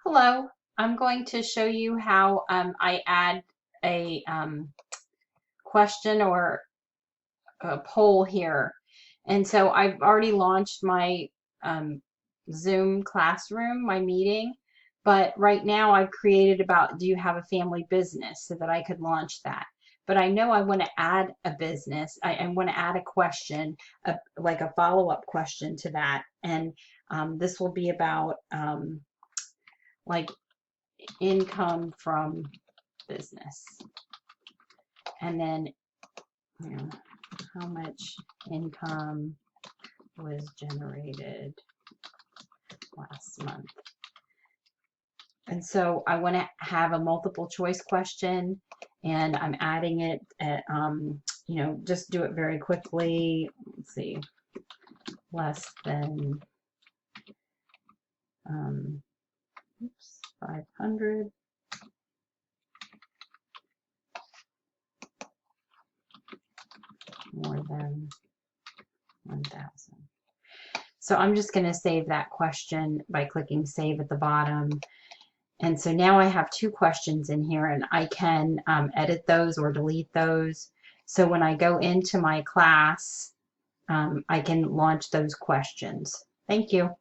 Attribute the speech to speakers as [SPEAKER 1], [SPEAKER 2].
[SPEAKER 1] Hello, I'm going to show you how I add a question or a poll here. And so I've already launched my um, Zoom classroom, my meeting, but right now I've created about, do you have a family business, so that I could launch that. But I know I want to add a business. I want to add a question, like a follow-up question to that. And this will be about like income from business, and then you know, how much income was generated last month. And so I want to have a multiple choice question, and I'm adding it at just do it very quickly. Let's see, less than 500, more than 1,000. So I'm just going to save that question by clicking save at the bottom. And so now I have two questions in here, and I can edit those or delete those. So when I go into my class, I can launch those questions. Thank you.